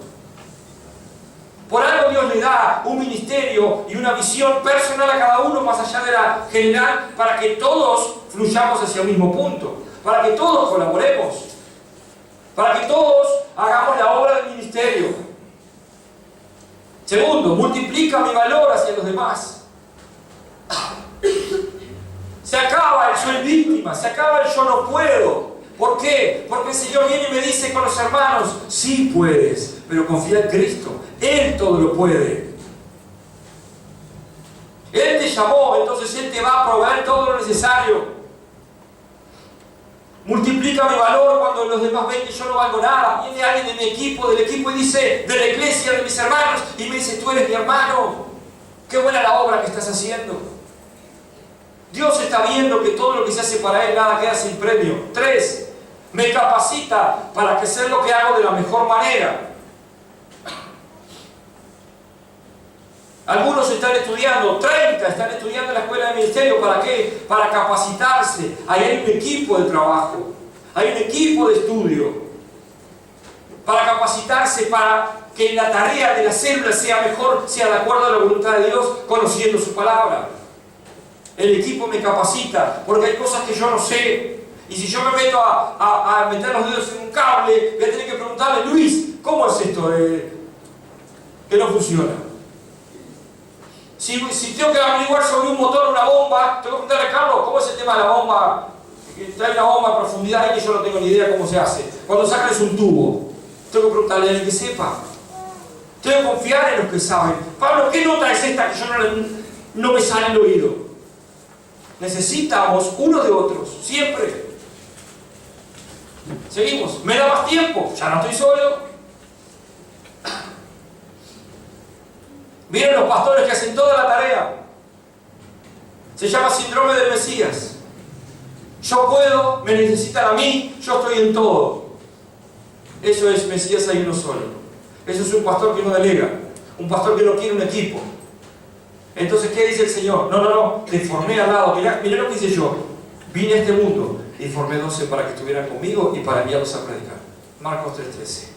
Por algo Dios le da un ministerio y una visión personal a cada uno más allá de la general, para que todos fluyamos hacia el mismo punto, para que todos colaboremos, para que todos hagamos la obra del ministerio. Segundo, multiplica mi valor hacia los demás. Se acaba el soy víctima, se acaba el yo no puedo. ¿Por qué? Porque el Señor viene y me dice con los hermanos: sí puedes, pero confía en Cristo. Él todo lo puede. Él te llamó, entonces Él te va a proveer todo lo necesario. Multiplica mi valor cuando los demás ven que yo no valgo nada. Viene alguien de mi equipo, del equipo, y dice, de la iglesia, de mis hermanos, y me dice: tú eres mi hermano. Qué buena la obra que estás haciendo. Dios está viendo que todo lo que se hace para Él, nada queda sin premio. 3, me capacita para hacer lo que hago de la mejor manera. Algunos están estudiando, 30 están estudiando en la escuela de ministerio. ¿Para qué? Para capacitarse. Ahí hay un equipo de trabajo, hay un equipo de estudio. Para capacitarse, para que la tarea de la célula sea mejor, sea de acuerdo a la voluntad de Dios, conociendo su palabra. El equipo me capacita, porque hay cosas que yo no sé. Y si yo me meto a meter los dedos en un cable, voy a tener que preguntarle: Luis, ¿cómo es esto? que no funciona. Si tengo que averiguar sobre un motor, una bomba, tengo que preguntarle a Carlos, ¿cómo es el tema de la bomba? Trae una bomba a profundidad y que yo no tengo ni idea cómo se hace. Cuando sacas un tubo, tengo que preguntarle a alguien que sepa. Tengo que confiar en los que saben. Pablo, ¿qué nota es esta que yo no me sale el oído? Necesitamos uno de otros, siempre. Seguimos. ¿Me da más tiempo? Ya no estoy solo. Miren los pastores que hacen toda la tarea. Se llama síndrome del Mesías. Yo puedo, me necesitan a mí, yo estoy en todo. Eso es Mesías hay uno solo. Eso es un pastor que no delega, un pastor que no quiere un equipo. Entonces, ¿qué dice el Señor? No, te formé al lado. Mirá lo que hice yo. Vine a este mundo y formé 12 para que estuvieran conmigo y para enviarlos a predicar. Marcos 3:13.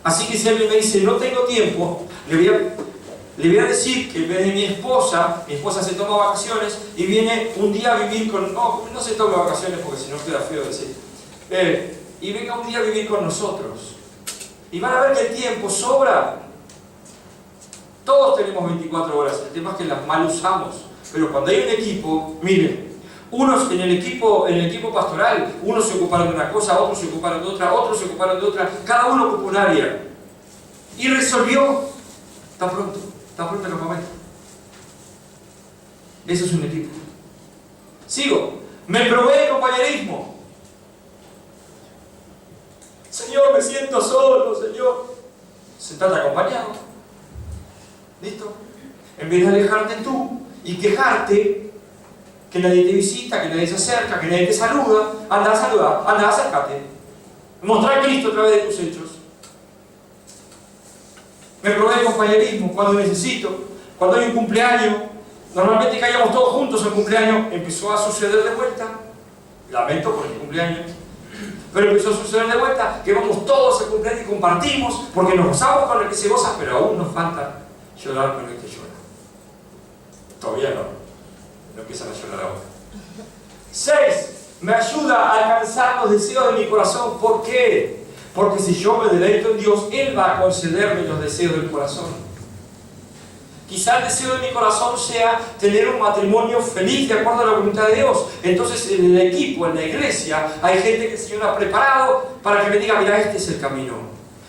Así que si alguien me dice, no tengo tiempo, le voy a decir que viene mi esposa se toma vacaciones y viene un día a vivir con... No se toma vacaciones porque si no queda feo decir. Y venga un día a vivir con nosotros. Y van a ver que el tiempo sobra. Todos tenemos 24 horas, el tema es que las mal usamos. Pero cuando hay un equipo, miren, unos en el equipo pastoral, unos se ocuparon de una cosa, otros se ocuparon de otra, otros se ocuparon de otra, cada uno ocupó un área. Y resolvió. Está pronto el campamento. Eso es un equipo. Sigo. Me probé de compañerismo. Señor, me siento solo, Señor. Sentate acompañado. ¿Listo? En vez de alejarte tú y quejarte que nadie te visita, que nadie se acerca, que nadie te saluda, anda a saludar, anda, acércate. Mostrar a Cristo a través de tus hechos. Me probé de compañerismo cuando necesito, cuando hay un cumpleaños. Normalmente caíamos todos juntos en el cumpleaños, empezó a suceder de vuelta. Lamento por el cumpleaños. Pero empezó a suceder de vuelta que vamos todos al cumpleaños y compartimos, porque nos gozamos con el que se goza, pero aún nos falta llorar con el que llora. Todavía no empiezan a llorar ahora. 6. Me ayuda a alcanzar los deseos de mi corazón. ¿Por qué? Porque si yo me deleito en Dios, Él va a concederme los deseos del corazón. Quizá el deseo de mi corazón sea tener un matrimonio feliz de acuerdo a la voluntad de Dios. Entonces en el equipo, en la iglesia, hay gente que el Señor ha preparado para que me diga, mira, este es el camino,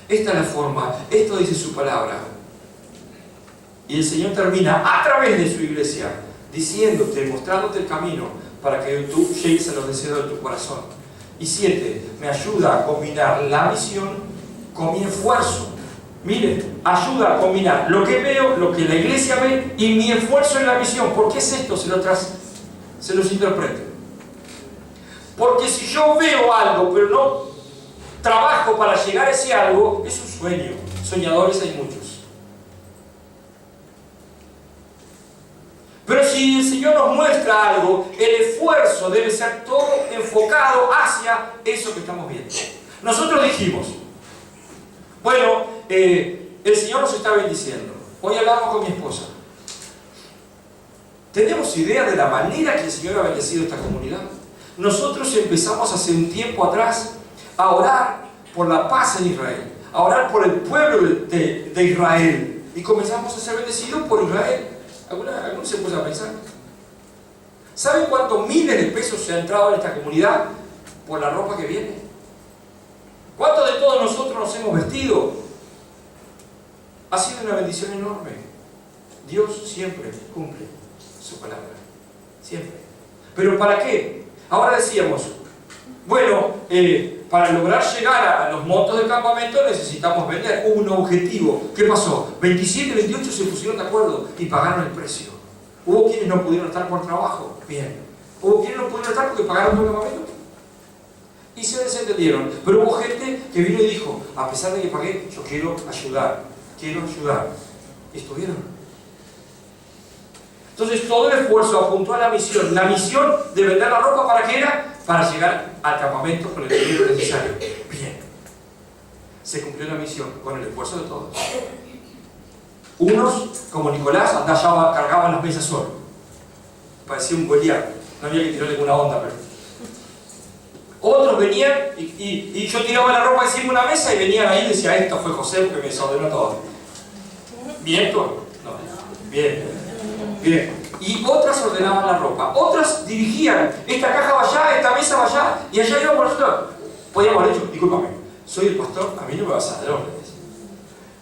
esta es la forma, esto dice su palabra. Y el Señor termina a través de su iglesia diciéndote, mostrándote el camino para que tú llegues a los deseos de tu corazón. Y 7, me ayuda a combinar la visión con mi esfuerzo. Miren, ayuda a combinar lo que veo, lo que la iglesia ve y mi esfuerzo en la visión. ¿Por qué es esto? Se los interpreto. Porque si yo veo algo, pero no trabajo para llegar a ese algo, es un sueño. Soñadores hay muchos. Pero si el Señor nos muestra algo, el esfuerzo debe ser todo enfocado hacia eso que estamos viendo. Nosotros dijimos, bueno, el Señor nos está bendiciendo. Hoy hablábamos con mi esposa. ¿Tenemos idea de la manera que el Señor ha bendecido esta comunidad? Nosotros empezamos hace un tiempo atrás a orar por la paz en Israel, a orar por el pueblo de Israel, y comenzamos a ser bendecidos por Israel. ¿Alguno se puso a pensar? ¿Saben cuántos miles de pesos se ha entrado en esta comunidad por la ropa que viene? ¿Cuántos de todos nosotros nos hemos vestido? Ha sido una bendición enorme. Dios siempre cumple su palabra. Siempre. ¿Pero para qué? Ahora decíamos, bueno, para lograr llegar a los montos del campamento necesitamos vender. Hubo un objetivo. ¿Qué pasó? 27 y 28 se pusieron de acuerdo y pagaron el precio. Hubo quienes no pudieron estar por trabajo. Bien. Hubo quienes no pudieron estar porque pagaron todo el campamento. Y se desentendieron. Pero hubo gente que vino y dijo, a pesar de que pagué, yo quiero ayudar. Quiero ayudar. Y estuvieron. Entonces todo el esfuerzo apuntó a la misión. La misión de vender la ropa, ¿para qué era? Para llegar al campamento con el dinero necesario. Bien. Se cumplió la misión con el esfuerzo de todos. Unos, como Nicolás, cargaban las mesas solo. Parecía un Goliat. No había que tirarle una onda, pero... Otros venían y yo tiraba la ropa encima de una mesa y venían ahí y decía, esto fue José porque me desordenó todo. ¿Miento? No. Bien. Bien. Y otras ordenaban la ropa. Otras dirigían, esta caja va allá, esta mesa va allá, y allá íbamos nosotros. Podíamos haber dicho, discúlpame, soy el pastor, a mí no me vas a dar órdenes.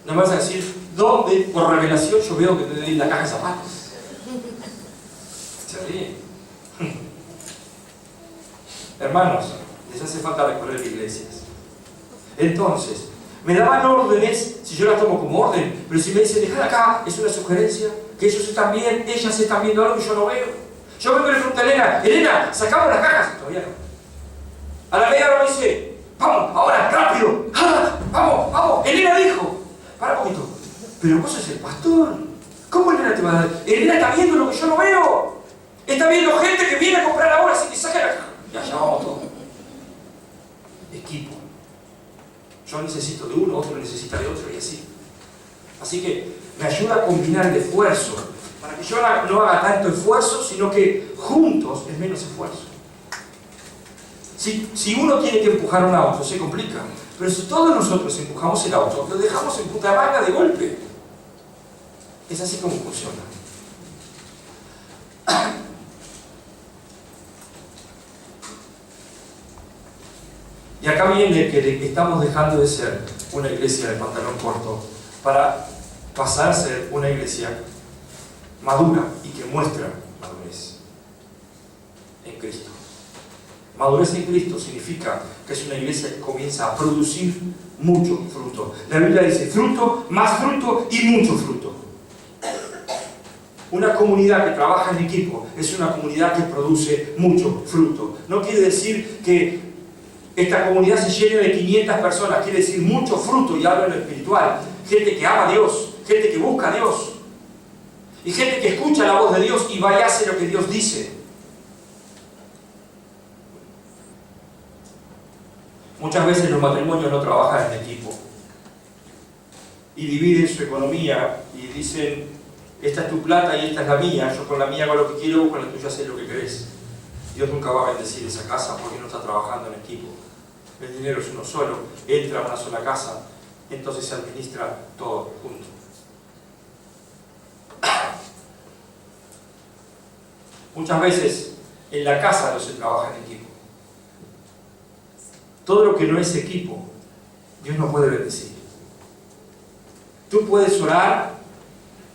No me vas a decir dónde, por revelación, yo veo que te doy la caja de zapatos. Se ríen. Hermanos, les hace falta recorrer iglesias. Entonces, me daban órdenes, si yo las tomo como orden, pero si me dicen, dejar acá, es una sugerencia, que ellos están bien, ellas están viendo algo que yo no veo. Yo vengo y le pregunto a Elena, Elena, sacamos las cajas. Todavía no. A la media hora me dice, vamos, ahora, rápido. ¡Ah! Vamos, vamos. Elena dijo, para un poquito, pero vos sos el pastor. ¿Cómo Elena te va a dar? Elena está viendo lo que yo no veo. Está viendo gente que viene a comprar ahora, así que saca la caja. Y allá vamos todos. Equipo. Yo necesito de uno, otro necesita de otro y así. Así que me ayuda a combinar el esfuerzo, para que yo no haga tanto esfuerzo, sino que juntos es menos esfuerzo. Si uno tiene que empujar un auto, se complica. Pero si todos nosotros empujamos el auto, lo dejamos en puta manga de golpe. Es así como funciona. Y acá viene que estamos dejando de ser una iglesia de pantalón corto para pasar a ser una iglesia madura y que muestra madurez en Cristo. Madurez en Cristo significa que es una iglesia que comienza a producir mucho fruto. La Biblia dice fruto, más fruto y mucho fruto. Una comunidad que trabaja en equipo es una comunidad que produce mucho fruto. No quiere decir que esta comunidad se llene de 500 personas, quiere decir mucho fruto, y hablo en lo espiritual. Gente que ama a Dios, gente que busca a Dios, y gente que escucha la voz de Dios y va y hace lo que Dios dice. Muchas veces los matrimonios no trabajan en equipo y dividen su economía y dicen, esta es tu plata y esta es la mía, yo con la mía hago lo que quiero, con la tuya sé lo que querés. Dios nunca va a bendecir esa casa porque no está trabajando en equipo. El dinero es uno solo, entra a una sola casa, entonces se administra todo junto. Muchas veces en la casa no se trabaja en equipo. Todo lo que no es equipo, Dios no puede bendecir. Tú puedes orar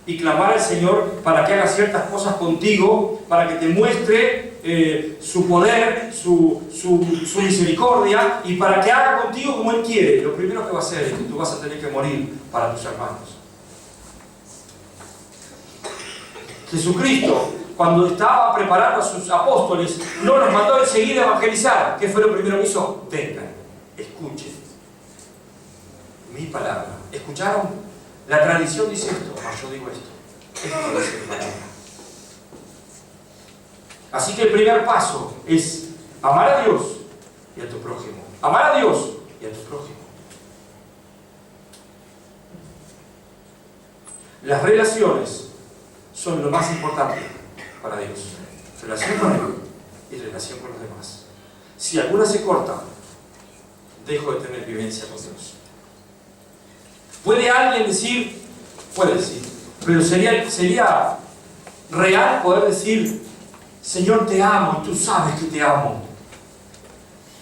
y clamar al Señor para que haga ciertas cosas contigo, para que te muestre su poder, su misericordia, y para que haga contigo como Él quiere. Lo primero que va a hacer es que tú vas a tener que morir para tus hermanos. Jesucristo, cuando estaba preparando a sus apóstoles, no los mandó enseguida a evangelizar. ¿Qué fue lo primero que hizo? Vengan, escuchen mi palabra. ¿Escucharon? La tradición dice esto, mas yo digo esto. Esto es mi palabra. Así que el primer paso es amar a Dios y a tu prójimo. Amar a Dios y a tu prójimo. Las relaciones son lo más importante para Dios. Relación con Él y relación con los demás. Si alguna se corta, dejo de tener vivencia con Dios. ¿Puede alguien decir? Puede decir. Pero sería real poder decir, Señor, te amo y tú sabes que te amo.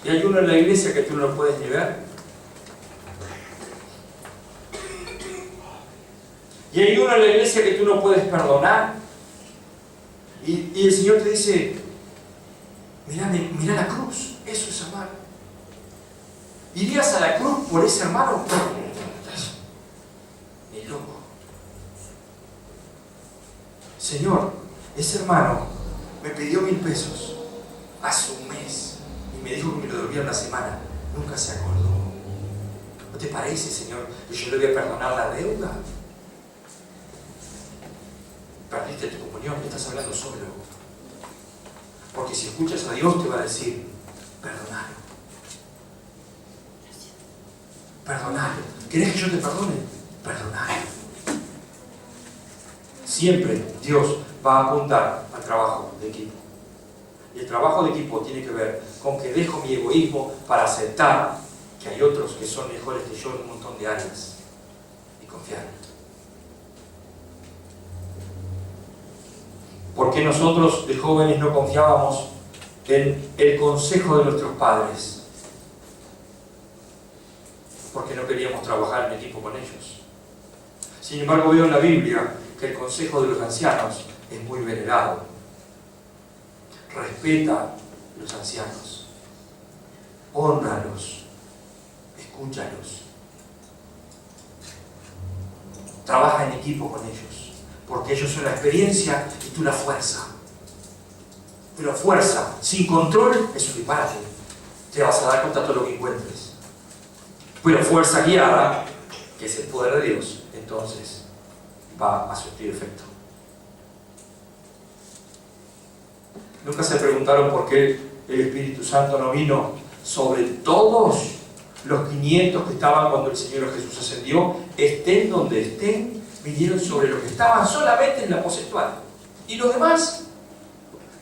¿Y hay uno en la iglesia que tú no lo puedes ni ver? ¿Y hay uno en la iglesia que tú no puedes perdonar? Y el Señor te dice, mira la cruz, eso es amar. ¿Irías a la cruz por ese hermano? Ni loco. Señor, ese hermano me pidió 1000 pesos hace un mes y me dijo que me lo devolviera una semana. Nunca se acordó. ¿No te parece, Señor, que yo le voy a perdonar la deuda? Perdiste tu comunión, estás hablando solo. Porque si escuchas a Dios te va a decir, perdonalo. Perdonalo. ¿Querés que yo te perdone? Perdonalo. Siempre Dios va a apuntar al trabajo de equipo. Y Y el trabajo de equipo tiene que ver con que dejo mi egoísmo para aceptar que hay otros que son mejores que yo en un montón de áreas y confiar. ¿Por qué nosotros de jóvenes no confiábamos en el consejo de nuestros padres? Porque no queríamos trabajar en equipo con ellos. Sin embargo, veo en la Biblia que el consejo de los ancianos es muy venerado. Respeta a los ancianos, hónralos, escúchalos, trabaja en equipo con ellos, porque ellos son la experiencia y tú la fuerza. Pero fuerza sin control es un disparate, te vas a dar cuenta de todo lo que encuentres. Pero fuerza guiada, que es el poder de Dios, entonces va a surtir efecto. ¿Nunca se preguntaron por qué el Espíritu Santo no vino sobre todos los 500 que estaban cuando el Señor Jesús ascendió? Estén donde estén, vinieron sobre los que estaban solamente en la aposentación. ¿Y los demás?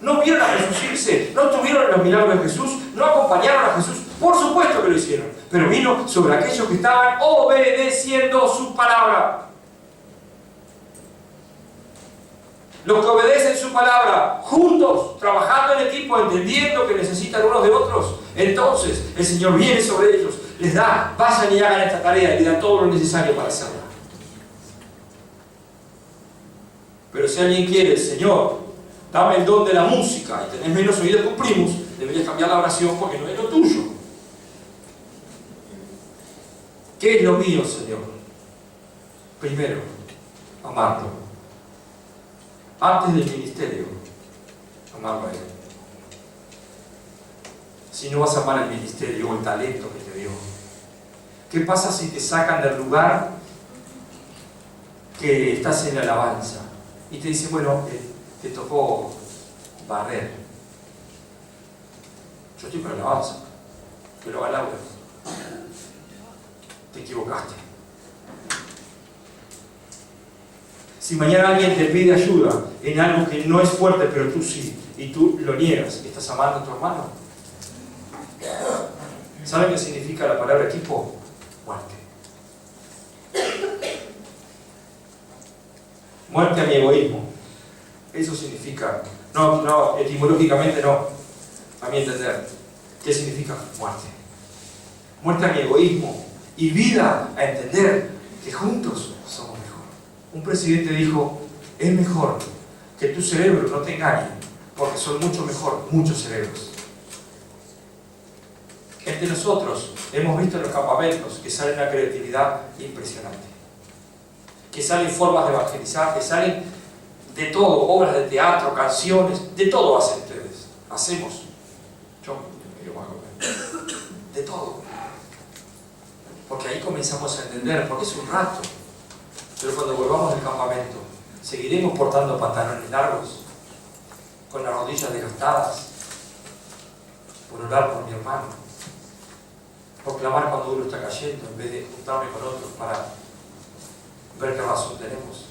¿No vieron a Jesús irse? ¿No tuvieron los milagros de Jesús? ¿No acompañaron a Jesús? Por supuesto que lo hicieron, pero vino sobre aquellos que estaban obedeciendo su palabra. Los que obedecen su palabra, juntos, trabajando en equipo, entendiendo que necesitan unos de otros, entonces el Señor viene sobre ellos, les da, vayan y hagan esta tarea, y les da todo lo necesario para hacerla. Pero si alguien quiere, Señor, dame el don de la música, y tenés menos oído que un primus, deberías cambiar la oración porque no es lo tuyo. ¿Qué es lo mío, Señor? Primero, amarlo. Antes del ministerio, amarlo a Él. Si no vas a amar el ministerio o el talento que te dio, ¿qué pasa si te sacan del lugar que estás en la alabanza y te dicen, bueno, te tocó barrer? Yo estoy para la alabanza, que lo haga Laura. Te equivocaste. Si mañana alguien te pide ayuda en algo que no es fuerte, pero tú sí, y tú lo niegas, ¿estás amando a tu hermano? ¿Saben qué significa la palabra equipo? Muerte. Muerte a mi egoísmo. Eso significa, no, etimológicamente no, a mi entender. ¿Qué significa muerte? Muerte a mi egoísmo y vida a entender que juntos somos mejor. Un presidente dijo, es mejor que tu cerebro no te engañe, porque son mucho mejor muchos cerebros. Entre nosotros hemos visto en los campamentos que sale una creatividad impresionante, que salen formas de evangelizar, que salen de todo, obras de teatro, canciones, de todo hacen ustedes, hacemos, yo de todo, porque ahí comenzamos a entender, porque es un rato, pero cuando volvamos del campamento, seguiremos portando pantalones largos, con las rodillas desgastadas, por orar por mi hermano, por clamar cuando uno está cayendo, en vez de juntarme con otros para ver qué razón tenemos.